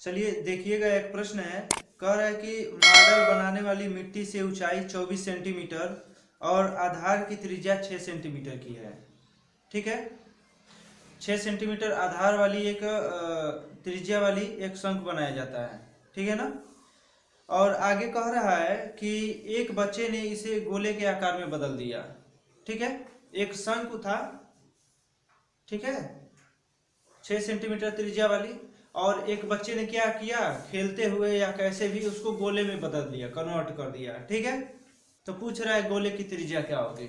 चलिए देखिएगा, एक प्रश्न है। कह रहा है कि मॉडल बनाने वाली मिट्टी से ऊंचाई 24 सेंटीमीटर और आधार की त्रिज्या 6 सेंटीमीटर की है। ठीक है, 6 सेंटीमीटर आधार वाली एक त्रिज्या वाली एक शंख बनाया जाता है। ठीक है ना। और आगे कह रहा है कि एक बच्चे ने इसे गोले के आकार में बदल दिया। ठीक है, एक शंख था, ठीक है, 6 सेंटीमीटर त्रिज्या वाली, और एक बच्चे ने क्या किया, खेलते हुए या कैसे भी उसको गोले में बदल दिया, कन्वर्ट कर दिया। ठीक है, तो पूछ रहा है गोले की त्रिज्या क्या होगी।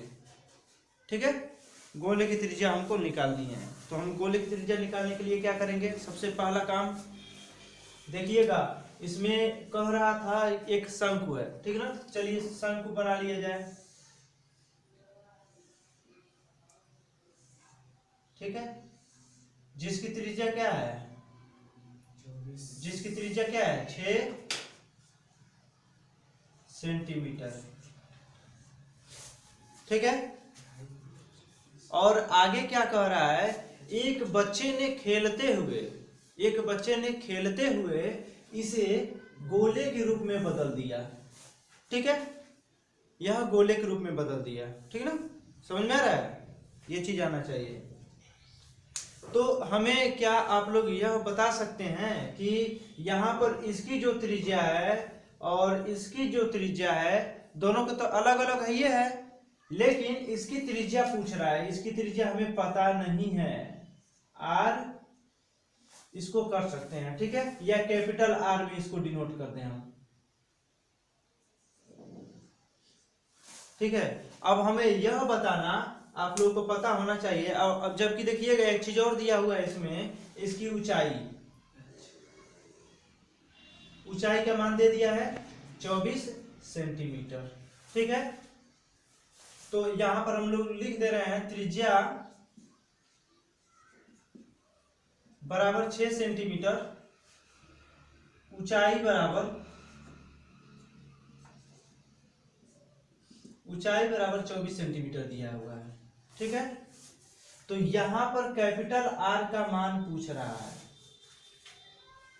ठीक है, गोले की त्रिज्या हमको निकालनी है। तो हम गोले की त्रिज्या निकालने के लिए क्या करेंगे, सबसे पहला काम देखिएगा, इसमें कह रहा था एक शंकु है। ठीक है ना, चलिए शंकु बना लिया जाए। ठीक है, जिसकी त्रिज्या क्या है, जिसकी त्रिज्या क्या है 6 सेंटीमीटर। ठीक है, और आगे क्या कह रहा है, एक बच्चे ने खेलते हुए, एक बच्चे ने खेलते हुए इसे गोले के रूप में बदल दिया। ठीक है, यह गोले के रूप में बदल दिया। ठीक है ना, समझ में आ रहा है, ये चीज आना चाहिए। तो हमें क्या आप लोग यह बता सकते हैं कि यहाँ पर इसकी जो त्रिज्या है और इसकी जो त्रिज्या है, दोनों का तो अलग अलग है ये है, लेकिन इसकी त्रिज्या पूछ रहा है, इसकी त्रिज्या हमें पता नहीं है। आर इसको कर सकते हैं, ठीक है, या कैपिटल आर में इसको डिनोट करते हैं हम। ठीक है, अब हमें यह बताना, आप लोगों को पता होना चाहिए। अब जबकि देखिएगा एक चीज और दिया हुआ है इसमें, इसकी ऊंचाई, ऊंचाई का मान दे दिया है 24 सेंटीमीटर। ठीक है, तो यहां पर हम लोग लिख दे रहे हैं त्रिज्या बराबर 6 सेंटीमीटर, ऊंचाई बराबर 24 सेंटीमीटर दिया हुआ है। ठीक है, तो यहां पर कैपिटल आर का मान पूछ रहा है।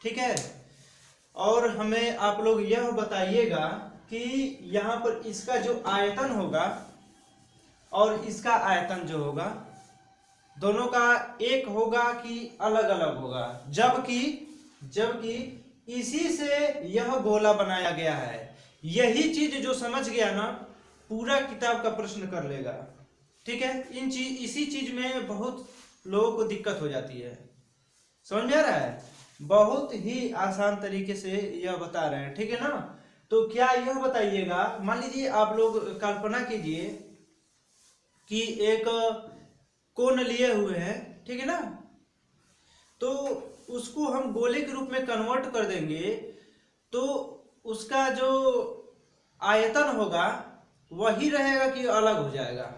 ठीक है, और हमें आप लोग यह बताइएगा कि यहां पर इसका जो आयतन होगा और इसका आयतन जो होगा, दोनों का एक होगा कि अलग अलग होगा। जबकि इसी से यह गोला बनाया गया है। यही चीज जो समझ गया ना, पूरा किताब का प्रश्न कर लेगा। ठीक है, इसी चीज में बहुत लोगों को दिक्कत हो जाती है। समझ में आ रहा है, बहुत ही आसान तरीके से यह बता रहे हैं। ठीक है ना, तो क्या यह बताइएगा, मान लीजिए आप लोग कल्पना कीजिए कि एक कोण लिए हुए हैं। ठीक है ना, तो उसको हम गोले के रूप में कन्वर्ट कर देंगे, तो उसका जो आयतन होगा वही रहेगा कि अलग हो जाएगा।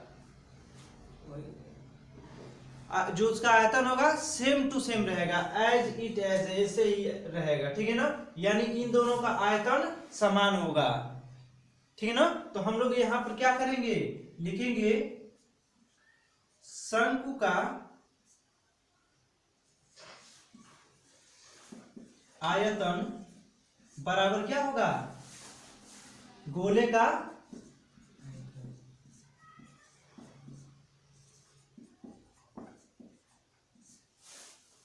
जो उसका आयतन होगा सेम टू सेम रहेगा, एज इट एज, ऐसे ही रहेगा। ठीक है ना, यानी इन दोनों का आयतन समान होगा। ठीक है ना, तो हम लोग यहां पर क्या करेंगे, लिखेंगे शंकु का आयतन बराबर क्या होगा, गोले का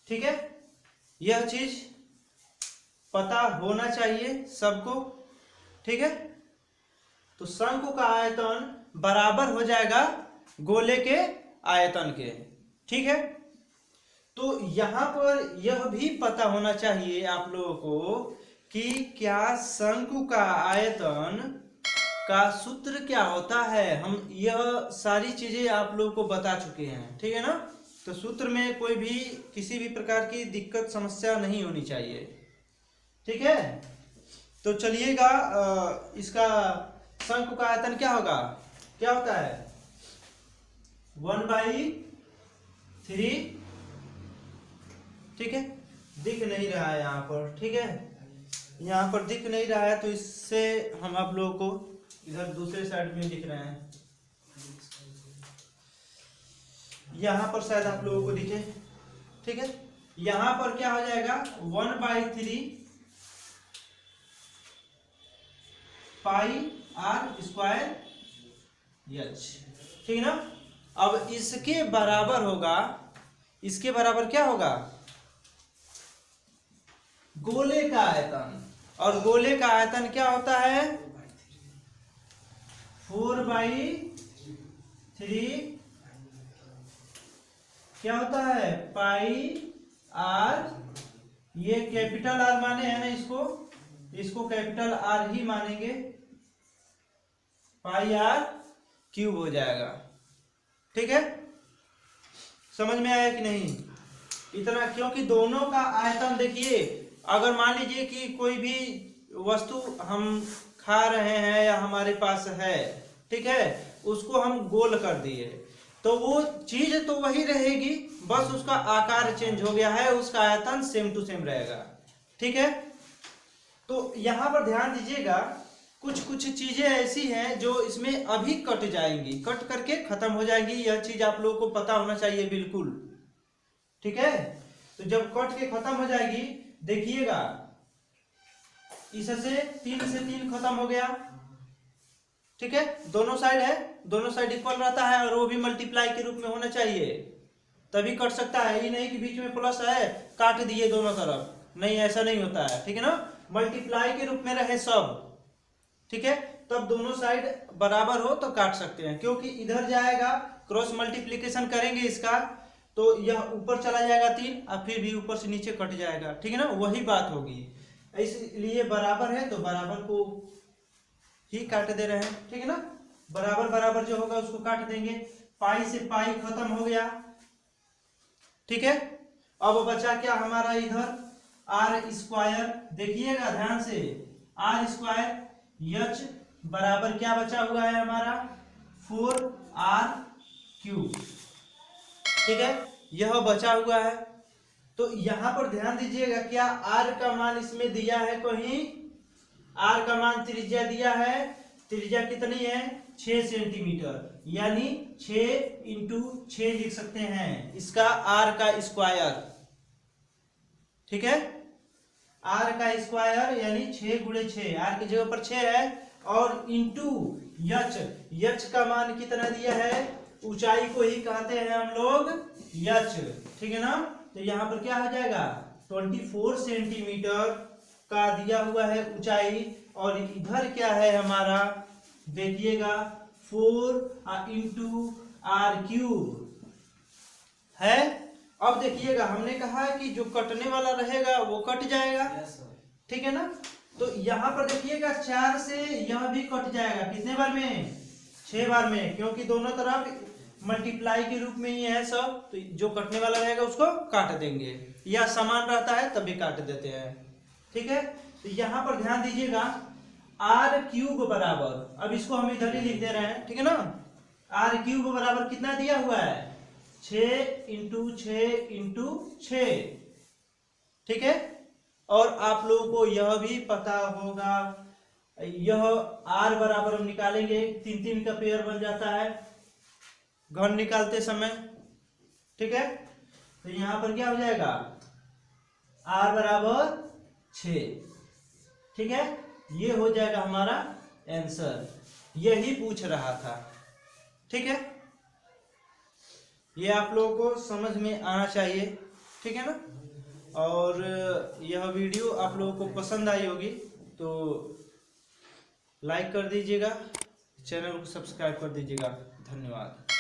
ठीक है, यह चीज पता होना चाहिए सबको। ठीक है, तो शंकु का आयतन बराबर हो जाएगा गोले के आयतन के। ठीक है, तो यहां पर यह भी पता होना चाहिए आप लोगों को कि क्या शंकु का आयतन का सूत्र क्या होता है। हम यह सारी चीजें आप लोगों को बता चुके हैं। ठीक है ना, तो सूत्र में कोई भी किसी भी प्रकार की दिक्कत समस्या नहीं होनी चाहिए। ठीक है, तो चलिएगा, इसका शंकु का आयतन क्या होगा, क्या होता है 1/3। ठीक है, दिख नहीं रहा है यहाँ पर। ठीक है, यहाँ पर दिख नहीं रहा है, तो इससे हम आप लोगों को इधर दूसरे साइड में दिख रहे हैं, यहाँ पर शायद आप लोगों को दिखे। ठीक है, यहाँ पर क्या हो जाएगा 1/3 पाई आर स्क्वायर एच, ठीक है ना। अब इसके बराबर होगा, इसके बराबर क्या होगा, गोले का आयतन, और गोले का आयतन क्या होता है 4/3 क्या होता है पाई आर, ये कैपिटल आर माने है ना, इसको कैपिटल आर ही मानेंगे, पाई आर क्यूब हो जाएगा, ठीक है। समझ में आया कि नहीं इतना, क्योंकि दोनों का आयतन देखिए, अगर मान लीजिए कि कोई भी वस्तु हम खा रहे हैं या हमारे पास है, ठीक है, उसको हम गोल कर दिए तो वो चीज तो वही रहेगी, बस उसका आकार चेंज हो गया है, उसका आयतन सेम टू सेम रहेगा, ठीक है। तो यहां पर ध्यान दीजिएगा, कुछ कुछ चीजें ऐसी हैं जो इसमें अभी कट जाएंगी, कट करके खत्म हो जाएंगी, यह चीज आप लोगों को पता होना चाहिए बिल्कुल, ठीक है। तो जब कट के खत्म हो जाएगी, देखिएगा इससे 3 से 3 खत्म हो गया, ठीक है, दोनों साइड है, दोनों साइड इक्वल रहता है, और वो भी मल्टीप्लाई के रूप में होना चाहिए, तभी कट सकता है, ये नहीं कि बीच में प्लस है काट दिए दोनों तरफ, नहीं ऐसा नहीं होता है, ठीक है ना। मल्टीप्लाई के रूप में रहे सब, ठीक है, तब दोनों साइड बराबर हो तो काट सकते हैं, क्योंकि इधर जाएगा क्रॉस मल्टीप्लिकेशन करेंगे इसका, तो यह ऊपर चला जाएगा 3 और फिर भी ऊपर से नीचे कट जाएगा, ठीक है ना, वही बात होगी, इसलिए बराबर है तो बराबर को ही काट दे रहे हैं, ठीक है ना, बराबर बराबर जो होगा उसको काट देंगे, पाई से पाई खत्म हो गया, ठीक है। अब बचा क्या हमारा इधर आर स्क्वायर, देखिएगा ध्यान से, आर स्क्वायर एच बराबर क्या बचा हुआ है हमारा 4r क्यूब, ठीक है, यह बचा हुआ है। तो यहां पर ध्यान दीजिएगा, क्या r का मान इसमें दिया है कहीं, r का मान त्रिज्या दिया है, त्रिज्या कितनी है 6 सेंटीमीटर, यानी 6 × 6 लिख सकते हैं इसका r का स्क्वायर, ठीक है, r का स्क्वायर यानी 6 × 6, r की जगह पर 6 है, और इंटू यच का मान कितना दिया है, ऊंचाई को ही कहते हैं हम लोग यच, ठीक है ना। तो यहाँ पर क्या हो जाएगा 24 सेंटीमीटर का दिया हुआ है ऊंचाई, और इधर क्या है हमारा देखिएगा 4 × r³ है। अब देखिएगा हमने कहा कि जो कटने वाला रहेगा वो कट जाएगा, ठीक है ना। तो यहाँ पर देखिएगा 4 से यह भी कट जाएगा, कितने बार में 6 बार में, क्योंकि दोनों तरफ मल्टीप्लाई के रूप में ही है सब, तो जो कटने वाला रहेगा उसको काट देंगे, या समान रहता है तभी काट देते हैं, ठीक है। तो यहाँ पर ध्यान दीजिएगा r³ बराबर, अब इसको हम इधर ही लिख दे रहे हैं, ठीक है ना, r³ बराबर कितना दिया हुआ है 6 × 6 × 6, ठीक है। और आप लोगों को यह भी पता होगा, यह r बराबर हम निकालेंगे 3 का पेयर बन जाता है घन निकालते समय, ठीक है। तो यहां पर क्या हो जाएगा r बराबर 6, ठीक है, ये हो जाएगा हमारा आंसर, यही पूछ रहा था, ठीक है। ये आप लोगों को समझ में आना चाहिए, ठीक है ना। और यह वीडियो आप लोगों को पसंद आई होगी तो लाइक कर दीजिएगा, चैनल को सब्सक्राइब कर दीजिएगा, धन्यवाद।